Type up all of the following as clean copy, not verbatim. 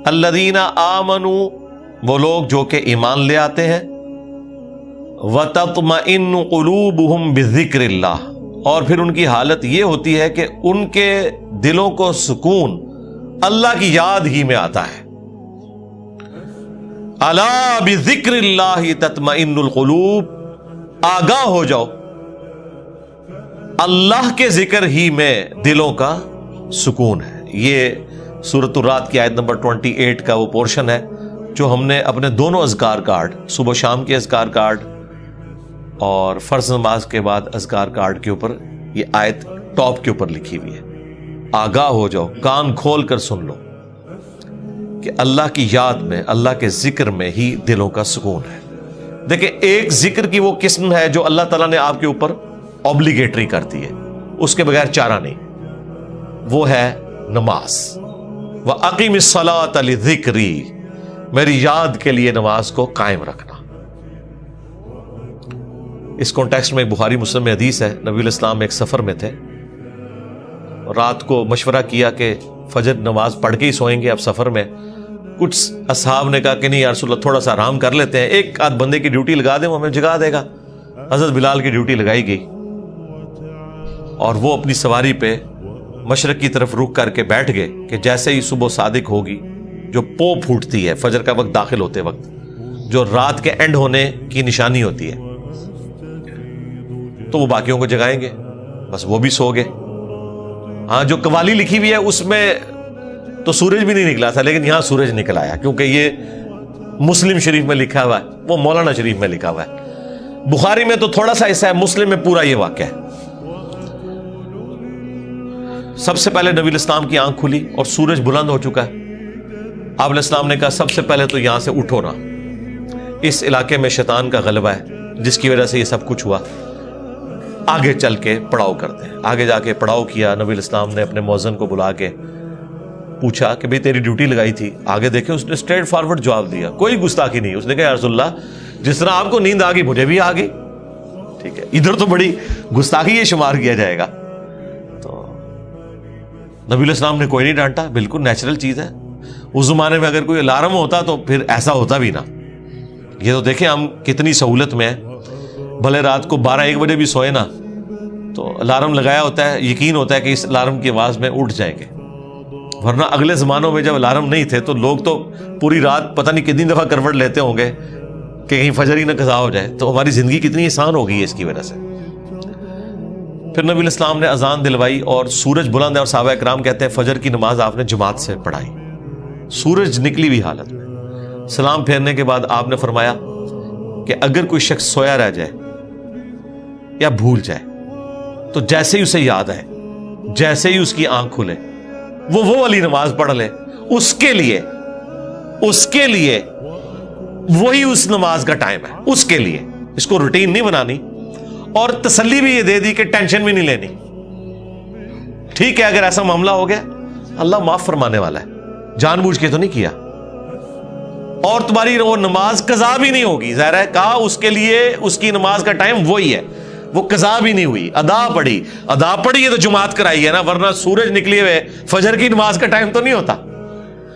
الذین آمنوا وہ لوگ جو کہ ایمان لے آتے ہیں، وتطمئن قلوبہم بذکر اللہ اور پھر ان کی حالت یہ ہوتی ہے کہ ان کے دلوں کو سکون اللہ کی یاد ہی میں آتا ہے۔ الا بذکر اللہ تطمئن القلوب، آگاہ ہو جاؤ، اللہ کے ذکر ہی میں دلوں کا سکون ہے۔ یہ سورۃ الرعد کی آیت نمبر 28 کا وہ پورشن ہے جو ہم نے اپنے دونوں اذکار کارڈ، صبح شام کے اذکار کارڈ اور فرض نماز کے بعد اذکار کارڈ کے اوپر یہ آیت ٹاپ کے اوپر لکھی ہوئی ہے۔ آگاہ ہو جاؤ، کان کھول کر سن لو کہ اللہ کی یاد میں، اللہ کے ذکر میں ہی دلوں کا سکون ہے۔ دیکھیں، ایک ذکر کی وہ قسم ہے جو اللہ تعالیٰ نے آپ کے اوپر اوبلیگیٹری کر دی ہے، اس کے بغیر چارہ نہیں، وہ ہے نماز۔ وَأَقِمِ الصَّلَاةَ لِذِكْرِي، میری یاد کے لیے نماز کو قائم رکھنا۔ اس کانٹیکسٹ میں بخاری مسلم میں حدیث ہے، نبی علیہ السلام ایک سفر میں تھے، رات کو مشورہ کیا کہ فجر نماز پڑھ کے ہی سوئیں گے اب سفر میں۔ کچھ اصحاب نے کہا کہ نہیں یا رسول اللہ، تھوڑا سا آرام کر لیتے ہیں، ایک آدھ بندے کی ڈیوٹی لگا دیں، وہ ہمیں جگا دے گا۔ حضرت بلال کی ڈیوٹی لگائی گئی اور وہ اپنی سواری پہ مشرق کی طرف رخ کر کے بیٹھ گئے کہ جیسے ہی صبح صادق ہوگی، جو پو پھوٹتی ہے فجر کا وقت داخل ہوتے وقت، جو رات کے اینڈ ہونے کی نشانی ہوتی ہے، تو وہ باقیوں کو جگائیں گے، بس وہ بھی سو گئے۔ ہاں، جو قوالی لکھی ہوئی ہے اس میں تو سورج بھی نہیں نکلا تھا، لیکن یہاں سورج نکل آیا، کیونکہ یہ مسلم شریف میں لکھا ہوا ہے، وہ مولانا شریف میں لکھا ہوا ہے۔ بخاری میں تو تھوڑا سا حصہ ہے، مسلم میں پورا یہ واقعہ ہے۔ سب سے پہلے نبی علیہ السلام کی آنکھ کھلی اور سورج بلند ہو چکا ہے۔ آپ علیہ السلام نے کہا سب سے پہلے تو یہاں سے اٹھو نا، اس علاقے میں شیطان کا غلبہ ہے جس کی وجہ سے یہ سب کچھ ہوا، آگے چل کے پڑاؤ کرتے ہیں۔ آگے جا کے پڑاؤ کیا، نبی علیہ السلام نے اپنے مؤذن کو بلا کے پوچھا کہ بھئی تیری ڈیوٹی لگائی تھی؟ آگے دیکھیں اس نے اسٹریٹ فارورڈ جواب دیا، کوئی گستاخی نہیں۔ اس نے کہا یا رسول اللہ، جس طرح آپ کو نیند آ گئی مجھے بھی آ گئی، ٹھیک ہے، ادھر تو بڑی گستاخی یہ شمار کیا جائے گا۔ تو نبی علیہ السلام نے کوئی نہیں ڈانٹا، بالکل نیچرل چیز ہے۔ اس زمانے میں اگر کوئی الارم ہوتا تو پھر ایسا ہوتا بھی نہ۔ یہ تو دیکھیں ہم کتنی سہولت میں ہیں، بھلے رات کو 12-1 بجے بھی سوئے نا تو الارم لگایا ہوتا ہے، یقین ہوتا ہے کہ اس الارم کی آواز میں اٹھ جائیں گے، ورنہ اگلے زمانوں میں جب الارم نہیں تھے تو لوگ تو پوری رات پتہ نہیں کتنی دفعہ کروٹ لیتے ہوں گے کہ کہیں فجر ہی نہ قضا ہو جائے۔ تو ہماری زندگی کتنی آسان ہو گئی ہے اس کی وجہ سے۔ پھر نبی علیہ السلام نے اذان دلوائی اور سورج بلند ہے، اور صحابہ کرام کہتے ہیں فجر کی نماز آپ نے جماعت سے پڑھائی، سورج نکلی ہوئی حالت میں۔ سلام پھیرنے کے بعد آپ نے فرمایا کہ اگر کوئی شخص سویا رہ جائے یا بھول جائے تو جیسے ہی اسے یاد آئے، جیسے ہی اس کی آنکھ کھلے، وہ والی نماز پڑھ لے، اس کے لیے وہی اس نماز کا ٹائم ہے، اس کے لیے۔ اس کو روٹین نہیں بنانی، اور تسلی بھی یہ دے دی کہ ٹینشن بھی نہیں لینی، ٹھیک ہے اگر ایسا معاملہ ہو گیا اللہ معاف فرمانے والا ہے، جان بوجھ کے تو نہیں کیا، اور تمہاری وہ نماز قضا بھی نہیں ہوگی۔ ظاہر ہے کہا اس کے لیے اس کی نماز کا ٹائم وہی ہے، وہ قضا بھی نہیں ہوئی، ادا پڑھی ہے تو جماعت کرائی ہے نا، ورنہ سورج نکلی ہوئے فجر کی نماز کا ٹائم تو نہیں ہوتا۔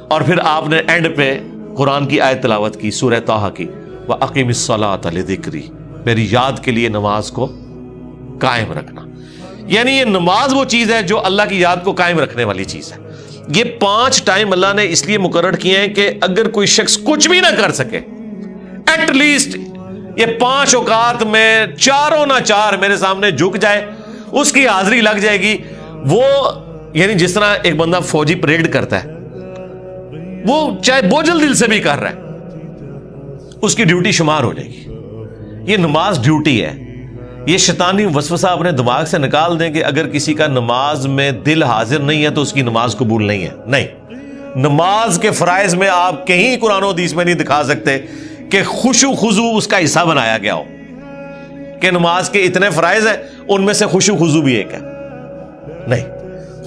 اور پھر آپ نے اینڈ پہ قرآن کی آیت تلاوت کی، سورہ طٰہٰ کی، وَأَقِمِ الصَّلَاةَ لِذِكْرِي، میری یاد کے لیے نماز کو قائم رکھنا۔ یعنی یہ نماز وہ چیز ہے جو اللہ کی یاد کو قائم رکھنے والی چیز ہے۔ یہ 5 ٹائم اللہ نے اس لیے مقرر کیے ہیں کہ اگر کوئی شخص کچھ بھی نہ کر سکے، ایٹ لیسٹ یہ 5 اوقات میں چاروں نہ چار میرے سامنے جھک جائے، اس کی حاضری لگ جائے گی۔ وہ یعنی جس طرح ایک بندہ فوجی پریڈ کرتا ہے، وہ چاہے بوجھل دل سے بھی کر رہا ہے، اس کی ڈیوٹی شمار ہو جائے گی۔ یہ نماز ڈیوٹی ہے۔ یہ شیطانی وسوسہ اپنے دماغ سے نکال دیں کہ اگر کسی کا نماز میں دل حاضر نہیں ہے تو اس کی نماز قبول نہیں ہے۔ نہیں، نماز کے فرائض میں آپ کہیں قرآن و حدیث میں نہیں دکھا سکتے کہ خشوع خضوع اس کا حصہ بنایا گیا ہو، کہ نماز کے اتنے فرائض ہیں ان میں سے خشوع خضوع بھی ایک ہے۔ نہیں،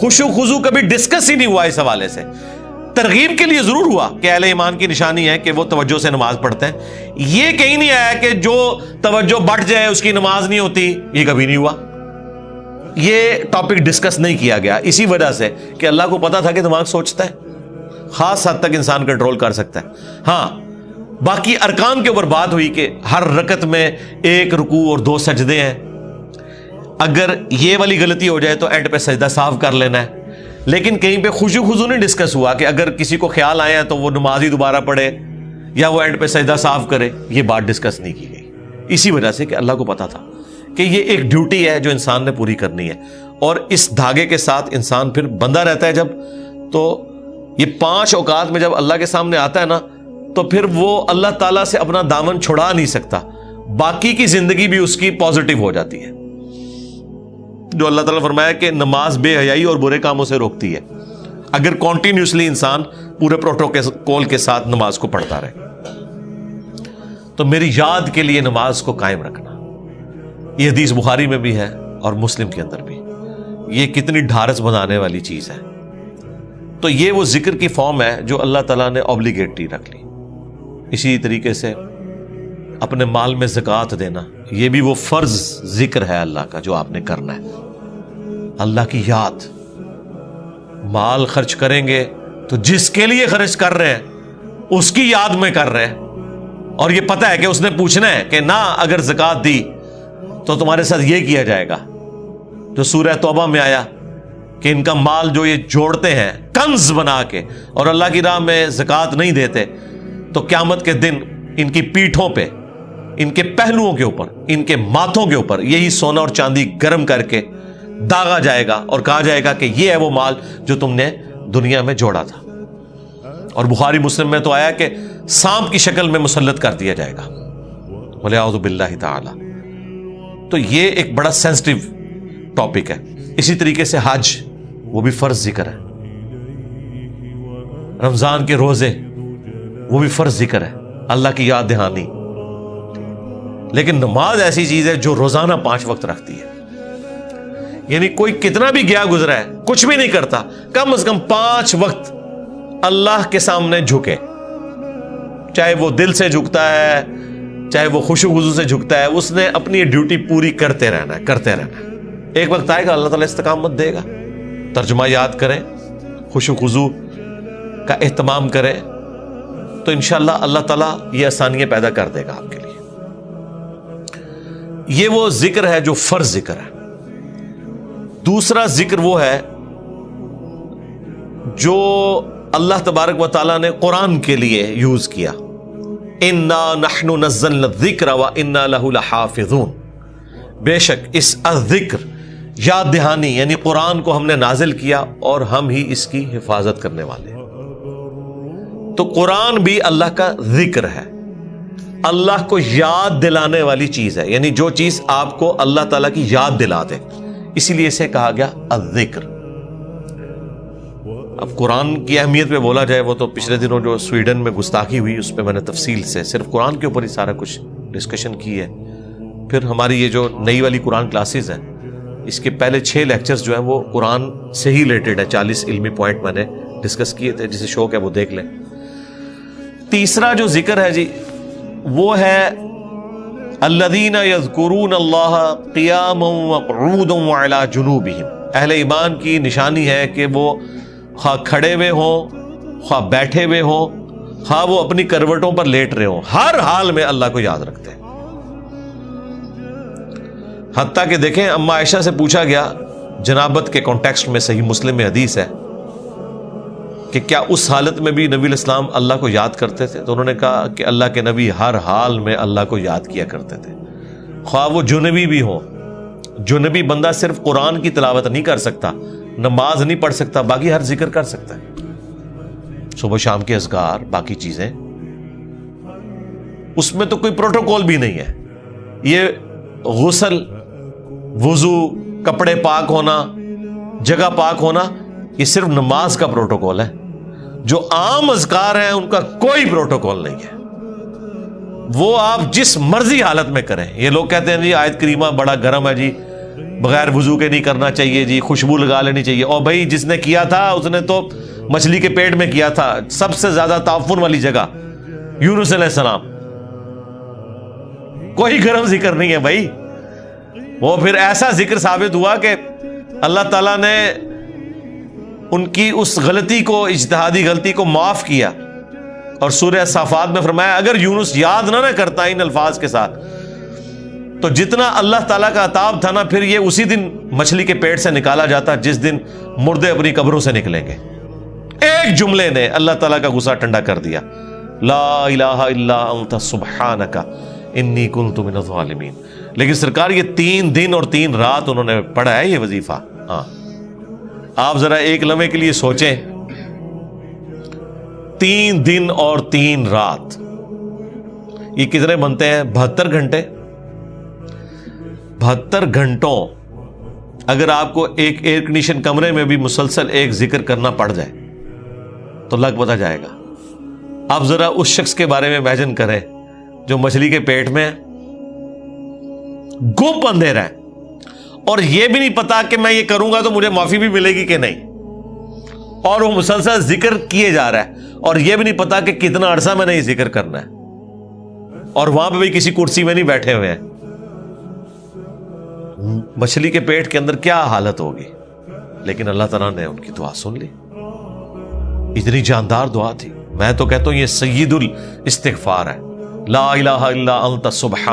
خشوع خضوع کبھی ڈسکس ہی نہیں ہوا اس حوالے سے۔ ترغیب کے لیے ضرور ہوا کہ اہل ایمان کی نشانی ہے کہ وہ توجہ سے نماز پڑھتے ہیں، یہ کہیں نہیں آیا کہ جو توجہ بٹ جائے اس کی نماز نہیں ہوتی، یہ کبھی نہیں ہوا۔ یہ ٹاپک ڈسکس نہیں کیا گیا اسی وجہ سے کہ اللہ کو پتا تھا کہ دماغ سوچتا ہے، خاص حد تک انسان کنٹرول کر سکتا ہے. ہاں باقی ارکان کے اوپر بات ہوئی کہ ہر رکعت میں 1 رکوع اور 2 سجدے ہیں. اگر یہ والی غلطی ہو جائے تو اینڈ پہ سجدہ صاف کر لینا ہے. لیکن کہیں پہ خشوع خضوع نہیں ڈسکس ہوا کہ اگر کسی کو خیال آیا تو وہ نماز ہی دوبارہ پڑھے یا وہ اینڈ پہ سجدہ صاف کرے. یہ بات ڈسکس نہیں کی گئی اسی وجہ سے کہ اللہ کو پتا تھا کہ یہ ایک ڈیوٹی ہے جو انسان نے پوری کرنی ہے. اور اس دھاگے کے ساتھ انسان پھر بندہ رہتا ہے جب, تو یہ 5 اوقات میں جب اللہ کے سامنے آتا ہے نا, تو پھر وہ اللہ تعالیٰ سے اپنا دامن چھڑا نہیں سکتا. باقی کی زندگی بھی اس کی پازیٹیو ہو جاتی ہے. جو اللہ تعالیٰ فرمایا کہ نماز بے حیائی اور برے کاموں سے روکتی ہے, اگر کنٹینیوسلی انسان پورے پروٹوکول کے ساتھ نماز کو پڑھتا رہے. تو میری یاد کے لیے نماز کو قائم رکھنا, یہ حدیث بخاری میں بھی ہے اور مسلم کے اندر بھی. یہ کتنی ڈھارس بنانے والی چیز ہے. تو یہ وہ ذکر کی فارم ہے جو اللہ تعالیٰ نے اوبلیگیٹری رکھ لی. اسی طریقے سے اپنے مال میں زکوٰۃ دینا, یہ بھی وہ فرض ذکر ہے اللہ کا جو آپ نے کرنا ہے. اللہ کی یاد, مال خرچ کریں گے تو جس کے لیے خرچ کر رہے ہیں اس کی یاد میں کر رہے ہیں, اور یہ پتہ ہے کہ اس نے پوچھنا ہے کہ نہ اگر زکوٰۃ دی تو تمہارے ساتھ یہ کیا جائے گا. جو سورہ توبہ میں آیا کہ ان کا مال جو یہ جوڑتے ہیں کنز بنا کے اور اللہ کی راہ میں زکوٰۃ نہیں دیتے, تو قیامت کے دن ان کی پیٹھوں پہ, ان کے پہلوؤں کے اوپر, ان کے ماتھوں کے اوپر یہی سونا اور چاندی گرم کر کے داغا جائے گا اور کہا جائے گا کہ یہ ہے وہ مال جو تم نے دنیا میں جوڑا تھا. اور بخاری مسلم میں تو آیا کہ سانپ کی شکل میں مسلط کر دیا جائے گا, وَلِعَوْذُ بِاللَّهِ تَعَالَى. تو یہ ایک بڑا سینسٹیو ٹاپک ہے. اسی طریقے سے حج, وہ بھی فرض ذکر ہے. رمضان کے روزے, وہ بھی فرض ذکر ہے, اللہ کی یاد دہانی. لیکن نماز ایسی چیز ہے جو روزانہ 5 وقت رکھتی ہے. یعنی کوئی کتنا بھی گیا گزرا ہے, کچھ بھی نہیں کرتا, کم از کم 5 وقت اللہ کے سامنے جھکے, چاہے وہ دل سے جھکتا ہے چاہے وہ خشوع خضوع سے جھکتا ہے, اس نے اپنی ڈیوٹی پوری کرتے رہنا ہے, کرتے رہنا ہے. ایک وقت آئے گا اللہ تعالیٰ استقامت دے گا. ترجمہ یاد کریں, خشوع خضوع کا اہتمام کریں, تو انشاءاللہ اللہ تعالیٰ یہ آسانیاں پیدا کر دے گا آپ کے لیے. یہ وہ ذکر ہے جو فرض ذکر ہے. دوسرا ذکر وہ ہے جو اللہ تبارک و تعالیٰ نے قرآن کے لیے یوز کیا. اِنَّا نَحْنُ نَزَّلْنَا الذِّكْرَ وَإِنَّا لَهُ لَحَافِظُونَ. بے شک اس الذکر, یاد دہانی یعنی قرآن کو ہم نے نازل کیا اور ہم ہی اس کی حفاظت کرنے والے ہیں. تو قرآن بھی اللہ کا ذکر ہے, اللہ کو یاد دلانے والی چیز ہے, یعنی جو چیز آپ کو اللہ تعالیٰ کی یاد دلا دے, اسی لیے اسے کہا گیا الذکر. اب قرآن کی اہمیت پہ بولا جائے, وہ تو پچھلے دنوں جو سویڈن میں گستاخی ہوئی اس پہ میں نے تفصیل سے صرف قرآن کے اوپر ہی سارا کچھ ڈسکشن کی ہے. پھر ہماری یہ جو نئی والی قرآن کلاسز ہیں, اس کے پہلے 6 لیکچرز جو ہیں وہ قرآن سے ہی ریلیٹڈ ہے. 40 علمی پوائنٹ میں نے ڈسکس کیے تھے, جسے شوق ہے وہ دیکھ لیں. تیسرا جو ذکر ہے جی, وہ ہے الذین یذکرون اللہ قیاما وقعودا وعلی جنوبہم. اہل ایمان کی نشانی ہے کہ وہ خواہ کھڑے ہوئے ہوں, خواہ بیٹھے ہوئے ہوں, خواہ وہ اپنی کروٹوں پر لیٹ رہے ہوں, ہر حال میں اللہ کو یاد رکھتے ہیں. حتیٰ کہ دیکھیں, اما عائشہ سے پوچھا گیا جنابت کے کانٹیکسٹ میں, صحیح مسلم میں حدیث ہے کہ کیا اس حالت میں بھی نبی علیہ السلام اللہ کو یاد کرتے تھے؟ تو انہوں نے کہا کہ اللہ کے نبی ہر حال میں اللہ کو یاد کیا کرتے تھے, خواہ وہ جنبی بھی ہوں. جنبی بندہ صرف قرآن کی تلاوت نہیں کر سکتا, نماز نہیں پڑھ سکتا, باقی ہر ذکر کر سکتا ہے, صبح شام کے اذکار, باقی چیزیں. اس میں تو کوئی پروٹوکول بھی نہیں ہے. یہ غسل, وضو, کپڑے پاک ہونا, جگہ پاک ہونا, یہ صرف نماز کا پروٹوکول ہے. جو عام اذکار ہیں ان کا کوئی پروٹوکول نہیں ہے, وہ آپ جس مرضی حالت میں کریں. یہ لوگ کہتے ہیں جی آیت کریمہ بڑا گرم ہے جی, بغیر وضو کے نہیں کرنا چاہیے جی, خوشبو لگا لینی چاہیے. اور بھائی جس نے کیا تھا اس نے تو مچھلی کے پیٹ میں کیا تھا, سب سے زیادہ تعفن والی جگہ, یونس علیہ السلام. کوئی گرم ذکر نہیں ہے بھائی. وہ پھر ایسا ذکر ثابت ہوا کہ اللہ تعالیٰ نے ان کی اس غلطی کو، اجتہادی غلطی کو معاف کیا، اور سورہ صافات میں فرمایا اگر یونس یاد نہ کرتا ان الفاظ کے ساتھ تو جتنا اللہ تعالیٰ کا عطاب تھا نا، پھر یہ اسی دن مچھلی کے پیٹ سے نکالا جاتا جس دن مردے اپنی قبروں سے نکلیں گے۔ ایک جملے نے اللہ تعالیٰ کا غصہ ٹھنڈا کر دیا، لا الہ الا انت سبحانک انی کنت من الظالمین۔ لیکن سرکار یہ 3 دن اور 3 رات انہوں نے پڑھا ہے یہ وظیفہ۔ ہاں آپ ذرا ایک لمحے کے لیے سوچیں، 3 دن اور 3 رات، یہ کتنے بنتے ہیں؟ 72 گھنٹے۔ 72 گھنٹوں اگر آپ کو ایک ایئر کنڈیشن کمرے میں بھی مسلسل ایک ذکر کرنا پڑ جائے تو لگ پتہ جائے گا۔ آپ ذرا اس شخص کے بارے میں امیجن کریں جو مچھلی کے پیٹ میں گپ اندھیرا ہے اور یہ بھی نہیں پتا کہ میں یہ کروں گا تو مجھے معافی بھی ملے گی کہ نہیں، اور وہ مسلسل ذکر کیے جا رہا ہے اور یہ بھی نہیں پتا کہ کتنا عرصہ میں نے یہ ذکر کرنا ہے، اور وہاں پہ بھی کسی کرسی میں نہیں بیٹھے ہوئے ہیں۔ مچھلی کے پیٹ کے اندر کیا حالت ہوگی؟ لیکن اللہ تعالیٰ نے ان کی دعا سن لی، اتنی جاندار دعا تھی۔ میں تو کہتا ہوں یہ سید الاستغفار ہے، لا الہ الا انت سبحانک